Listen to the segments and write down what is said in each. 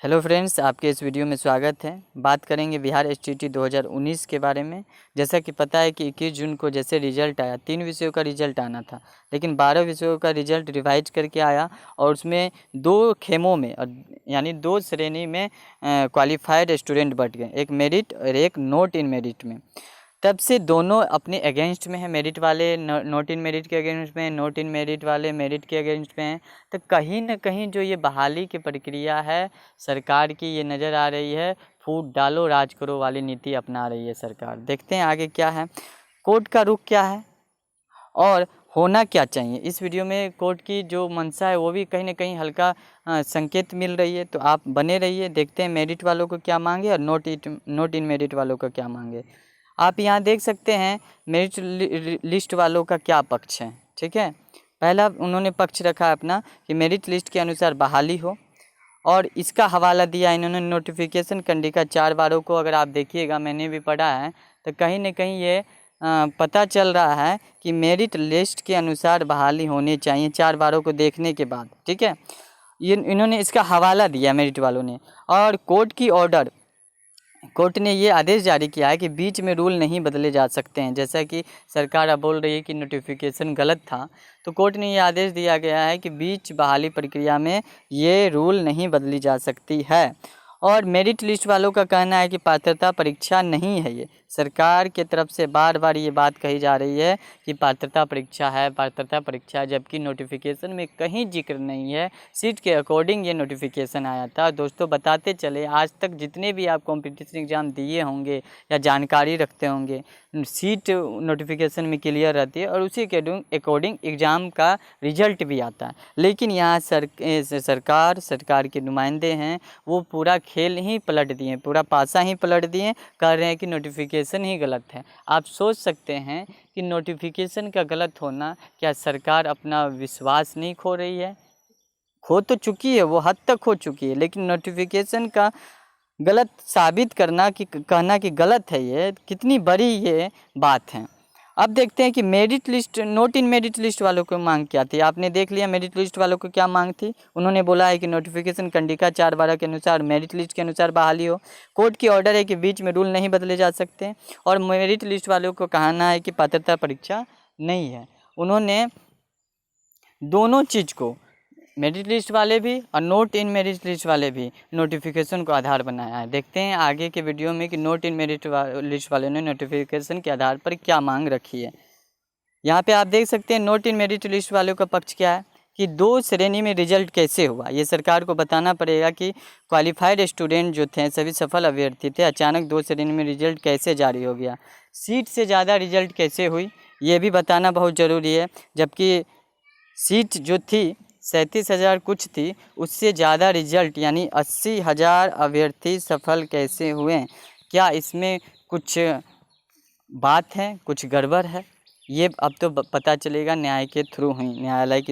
Hello friends, आपके इस video में स्वागत है। बात करेंगे बिहार एसटीईटी 2019 के बारे में। जैसा कि पता है कि 21 जून को जैसे रिजल्ट आया, 3 विषयों का रिजल्ट आना था, लेकिन 12 विषयों का रिजल्ट रिवाइज करके आया और उसमें 2 खेमों में यानी 2 श्रेणी में क्वालिफाइड स्टूडेंट बट गए, एक मेरिट और एक नॉट इन मेरिट में। तब से दोनों अपने अगेंस्ट में है, मेरिट वाले नॉट इन मेरिट के अगेंस्ट में है, नॉट इन मेरिट वाले मेरिट के अगेंस्ट में हैं। तो कहीं ना कहीं जो ये बहाली की प्रक्रिया है सरकार की, ये नज़र आ रही है। फूट डालो राज करो वाली नीति अपना रही है सरकार। देखते हैं आगे क्या है, कोर्ट का रुख क्या है और होना क्या चाहिए। इस वीडियो में कोर्ट की जो मंशा है वो भी कहीं ना कहीं हल्का संकेत मिल रही है, तो आप बने रहिए। देखते हैं मेरिट वालों को क्या मांगे और नॉट इन मेरिट वालों को क्या मांगे। आप यहाँ देख सकते हैं मेरिट लिस्ट वालों का क्या पक्ष है। ठीक है, पहला उन्होंने पक्ष रखा अपना कि मेरिट लिस्ट के अनुसार बहाली हो, और इसका हवाला दिया इन्होंने नोटिफिकेशन कंडिका 4/12 को। अगर आप देखिएगा, मैंने भी पढ़ा है, तो कहीं ना कहीं ये पता चल रहा है कि मेरिट लिस्ट के अनुसार बहाली होनी चाहिए 4/12 को देखने के बाद। ठीक है, ये इन्होंने इसका हवाला दिया मेरिट वालों ने। और कोर्ट ने ये आदेश जारी किया है कि बीच में रूल नहीं बदले जा सकते हैं। जैसा कि सरकार अब बोल रही है कि नोटिफिकेशन गलत था, तो कोर्ट ने ये आदेश दिया गया है कि बीच बहाली प्रक्रिया में ये रूल नहीं बदली जा सकती है। और मेरिट लिस्ट वालों का कहना है कि पात्रता परीक्षा नहीं है। ये सरकार के तरफ से बार बार ये बात कही जा रही है कि पात्रता परीक्षा है, पात्रता परीक्षा, जबकि नोटिफिकेशन में कहीं जिक्र नहीं है। सीट के अकॉर्डिंग ये नोटिफिकेशन आया था। दोस्तों बताते चले, आज तक जितने भी आप कॉम्पिटिशन एग्ज़ाम दिए होंगे या जानकारी रखते होंगे, सीट नोटिफिकेशन में क्लियर रहती है और उसी के अकॉर्डिंग एग्ज़ाम का रिजल्ट भी आता है। लेकिन यहाँ सरकार के नुमाइंदे हैं, वो पूरा खेल ही पलट दिए, पूरा पासा ही पलट दिए, कह रहे हैं कि नोटिफिकेशन ही गलत है। आप सोच सकते हैं कि नोटिफिकेशन का गलत होना, क्या सरकार अपना विश्वास नहीं खो रही है? खो तो चुकी है, वो हद तक खो चुकी है, लेकिन नोटिफिकेशन का गलत साबित करना कि कहना कि गलत है, ये कितनी बड़ी ये बात है। अब देखते हैं कि merit list, not in merit list वालों को मांग क्या थी। आपने देख लिया मेरिट लिस्ट वालों को क्या मांग थी। उन्होंने बोला है कि नोटिफिकेशन कंडिका 4/12 के अनुसार मेरिट लिस्ट के अनुसार बहाली हो। कोर्ट की ऑर्डर है कि बीच में रूल नहीं बदले जा सकते। और मेरिट लिस्ट वालों को कहना है कि पात्रता परीक्षा नहीं है। उन्होंने दोनों चीज़ को, मेरिट लिस्ट वाले भी और नॉट इन मेरिट लिस्ट वाले भी, नोटिफिकेशन को आधार बनाया है। देखते हैं आगे के वीडियो में कि नॉट इन मेरिट लिस्ट वाले ने नोटिफिकेशन के आधार पर क्या मांग रखी है। यहाँ पे आप देख सकते हैं नॉट इन मेरिट लिस्ट वालों का पक्ष क्या है कि 2 श्रेणी में रिजल्ट कैसे हुआ। ये सरकार को बताना पड़ेगा कि क्वालिफाइड स्टूडेंट जो थे, सभी सफल अभ्यर्थी थे, अचानक 2 श्रेणी में रिजल्ट कैसे जारी हो गया, सीट से ज़्यादा रिजल्ट कैसे हुई, ये भी बताना बहुत ज़रूरी है। जबकि सीट जो थी 37,000 कुछ थी, उससे ज़्यादा रिजल्ट यानी 80,000 अभ्यर्थी सफल कैसे हुए? क्या इसमें कुछ बात है, कुछ गड़बड़ है? ये अब तो पता चलेगा न्यायालय के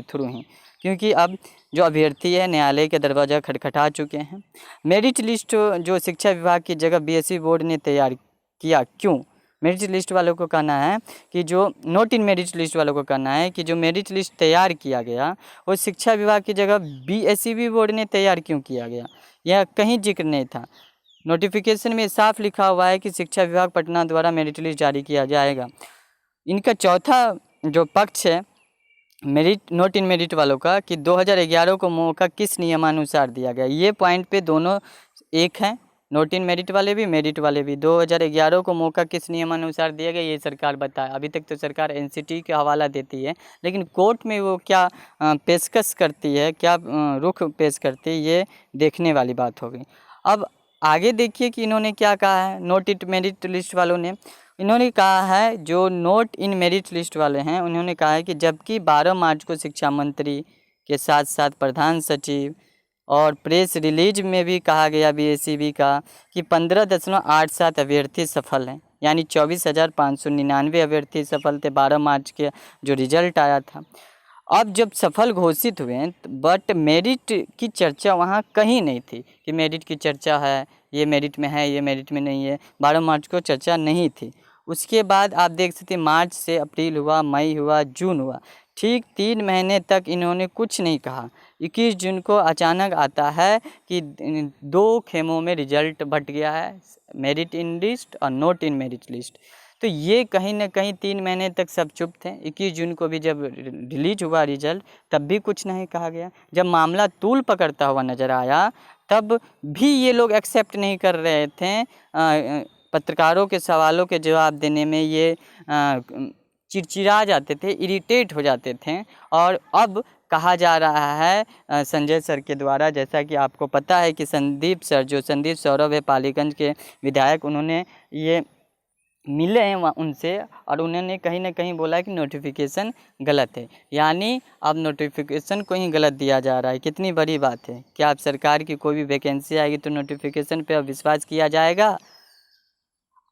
थ्रू ही, क्योंकि अब जो अभ्यर्थी है न्यायालय के दरवाज़ा खटखटा चुके हैं। मेरिट लिस्ट जो शिक्षा विभाग की जगह बीएसई बोर्ड ने तैयार किया, क्यों? मेरिट लिस्ट वालों को कहना है कि जो नॉट इन मेरिट लिस्ट वालों को कहना है कि जो मेरिट लिस्ट तैयार किया गया वो शिक्षा विभाग की जगह बीएसई बोर्ड ने तैयार क्यों किया गया? यह कहीं जिक्र नहीं था। नोटिफिकेशन में साफ लिखा हुआ है कि शिक्षा विभाग पटना द्वारा मेरिट लिस्ट जारी किया जाएगा। इनका चौथा जो पक्ष है मेरिट नॉट इन मेरिट वालों का कि 2011 को मौका किस नियमानुसार दिया गया। ये पॉइंट पे दोनों एक हैं, नॉट इन मेरिट वाले भी, मेरिट वाले भी। 2011 को मौका किस नियमानुसार दिया गया, ये सरकार बताए। अभी तक तो सरकार एनसीटी का हवाला देती है, लेकिन कोर्ट में वो क्या पेशकश करती है, क्या रुख पेश करती है, ये देखने वाली बात हो गई। अब आगे देखिए कि इन्होंने क्या कहा है नॉट इन मेरिट लिस्ट वालों ने। इन्होंने कहा है, जो नॉट इन मेरिट लिस्ट वाले हैं, उन्होंने कहा है कि जबकि 12 मार्च को शिक्षा मंत्री के साथ साथ प्रधान सचिव और प्रेस रिलीज में भी कहा गया बीएसईबी का कि 15.87 अभ्यर्थी सफल हैं, यानी 24,599 अभ्यर्थी सफल थे 12 मार्च के जो रिजल्ट आया था। अब जब सफल घोषित हुए, बट मेरिट की चर्चा वहाँ कहीं नहीं थी कि मेरिट की चर्चा है, ये मेरिट में है, ये मेरिट में नहीं है। 12 मार्च को चर्चा नहीं थी। उसके बाद आप देख सकते हैं मार्च से अप्रैल हुआ, मई हुआ, जून हुआ, ठीक 3 महीने तक इन्होंने कुछ नहीं कहा। 21 जून को अचानक आता है कि 2 खेमों में रिजल्ट बँट गया है, मेरिट इन लिस्ट और नॉट इन मेरिट लिस्ट। तो ये कहीं न कहीं 3 महीने तक सब चुप थे। 21 जून को भी जब रिलीज हुआ रिजल्ट तब भी कुछ नहीं कहा गया। जब मामला तूल पकड़ता हुआ नज़र आया तब भी ये लोग एक्सेप्ट नहीं कर रहे थे। पत्रकारों के सवालों के जवाब देने में ये चिड़चिड़ा जाते थे, इरिटेट हो जाते थे। और अब कहा जा रहा है संजय सर के द्वारा, जैसा कि आपको पता है कि संदीप सर, जो संदीप सौरभ है पालीगंज के विधायक, उन्होंने ये मिले हैं उनसे और उन्होंने कहीं ना कहीं बोला कि नोटिफिकेशन गलत है। यानी अब नोटिफिकेशन को ही गलत दिया जा रहा है। कितनी बड़ी बात है। क्या अब सरकार की कोई भी वैकेंसी आएगी तो नोटिफिकेशन पे अब विश्वास किया जाएगा?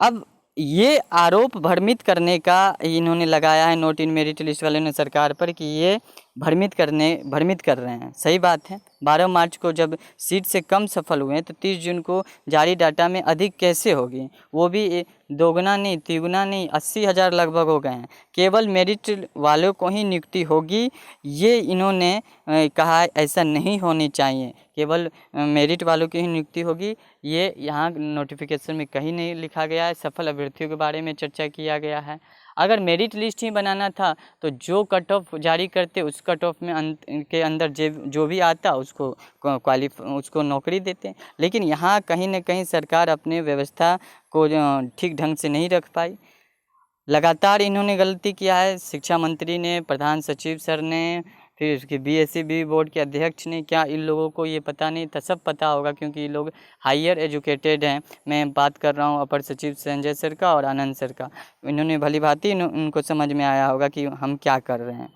अब ये आरोप भ्रमित करने का इन्होंने लगाया है नॉट इन मेरिट लिस्ट वाले ने सरकार पर कि ये भ्रमित कर रहे हैं। सही बात है। 12 मार्च को जब सीट से कम सफल हुए तो 30 जून को जारी डाटा में अधिक कैसे होगी? वो भी दोगुना नहीं, तिगुना नहीं, 80,000 लगभग हो गए हैं। केवल मेरिट वालों को ही नियुक्ति होगी, ये इन्होंने कहा ऐसा नहीं होनी चाहिए। केवल मेरिट वालों की ही नियुक्ति होगी, ये यहाँ नोटिफिकेशन में कहीं नहीं लिखा गया है। सफल अभ्यर्थियों के बारे में चर्चा किया गया है। अगर मेरिट लिस्ट ही बनाना था तो जो कट ऑफ जारी करते उस कट ऑफ में के अंदर जो भी आता उसको नौकरी देते। लेकिन यहाँ कहीं न कहीं सरकार अपने व्यवस्था को ठीक ढंग से नहीं रख पाई। लगातार इन्होंने गलती किया है। शिक्षा मंत्री ने, प्रधान सचिव सर ने, फिर उसके BSc बोर्ड के अध्यक्ष ने, क्या इन लोगों को ये पता नहीं था? सब पता होगा क्योंकि ये लोग हायर एजुकेटेड हैं। मैं बात कर रहा हूँ अपर सचिव संजय सर का और आनंद सर का। इन्होंने भली भांति उनको समझ में आया होगा कि हम क्या कर रहे हैं।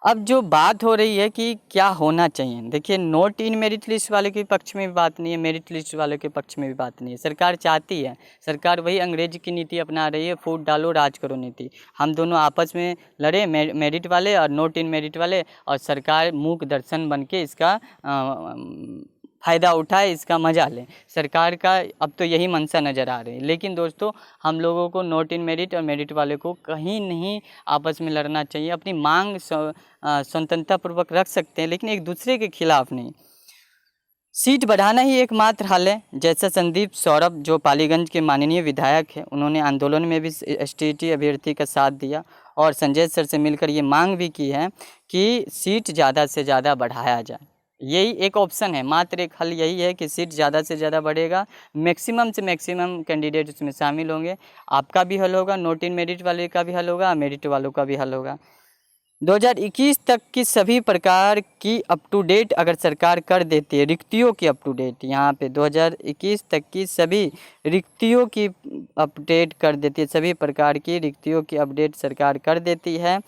अब जो बात हो रही है कि क्या होना चाहिए, देखिए नॉट इन मेरिट लिस्ट वाले के पक्ष में भी बात नहीं है, मेरिट लिस्ट वाले के पक्ष में भी बात नहीं है। सरकार चाहती है, सरकार वही अंग्रेजी की नीति अपना रही है, फूट डालो राज करो नीति। हम दोनों आपस में लड़े, मेरिट वाले और नॉट इन मेरिट वाले, और सरकार मूक दर्शन बन के इसका फ़ायदा उठाए, इसका मज़ा लें। सरकार का अब तो यही मंशा नज़र आ रही है। लेकिन दोस्तों, हम लोगों को नॉट इन मेरिट और मेरिट वाले को कहीं नहीं आपस में लड़ना चाहिए। अपनी मांग स्वतंत्रतापूर्वक रख सकते हैं, लेकिन एक दूसरे के खिलाफ नहीं। सीट बढ़ाना ही एकमात्र हल है। जैसा संदीप सौरभ जो पालीगंज के माननीय विधायक हैं, उन्होंने आंदोलन में भी STT अभ्यर्थी का साथ दिया और संजय सर से मिलकर ये मांग भी की है कि सीट ज़्यादा से ज़्यादा बढ़ाया जाए। यही एक ऑप्शन है, मात्र एक हल यही है कि सीट ज़्यादा से ज़्यादा बढ़ेगा, मैक्सिमम से मैक्सिमम कैंडिडेट उसमें शामिल होंगे। आपका भी हल होगा, नॉट इन मेरिट वाले का भी हल होगा, मेरिट वालों का भी हल होगा। 2021 तक की सभी प्रकार की अप टू डेट अगर सरकार कर देती है, रिक्तियों की अप टू डेट, यहाँ पे 2021 तक की सभी रिक्तियों की अपडेट कर देती है, सभी प्रकार की रिक्तियों की अपडेट सरकार कर देती है,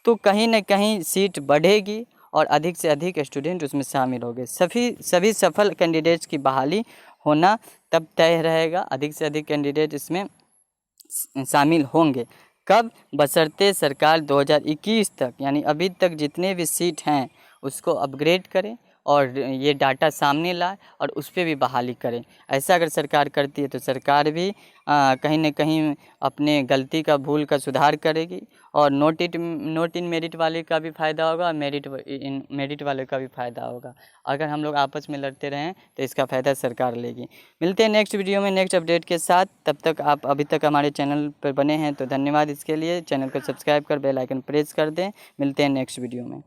तो कहीं न कहीं सीट बढ़ेगी और अधिक से अधिक स्टूडेंट उसमें शामिल होंगे। सभी सफल कैंडिडेट्स की बहाली होना तब तय रहेगा। अधिक से अधिक कैंडिडेट इसमें शामिल होंगे। कब? बशर्ते सरकार 2021 तक, यानी अभी तक जितने भी सीट हैं उसको अपग्रेड करें और ये डाटा सामने लाए और उस पर भी बहाली करें। ऐसा अगर सरकार करती है तो सरकार भी कहीं न कहीं अपने गलती का, भूल का सुधार करेगी और नॉट इन मेरिट वाले का भी फ़ायदा होगा और मेरिट वाले का भी फ़ायदा होगा। अगर हम लोग आपस में लड़ते रहें तो इसका फ़ायदा सरकार लेगी। मिलते हैं नेक्स्ट वीडियो में नेक्स्ट अपडेट के साथ। तब तक आप अभी तक हमारे चैनल पर बने हैं तो धन्यवाद इसके लिए। चैनल को सब्सक्राइब कर बेल आइकन प्रेस कर दें। मिलते हैं नेक्स्ट वीडियो में।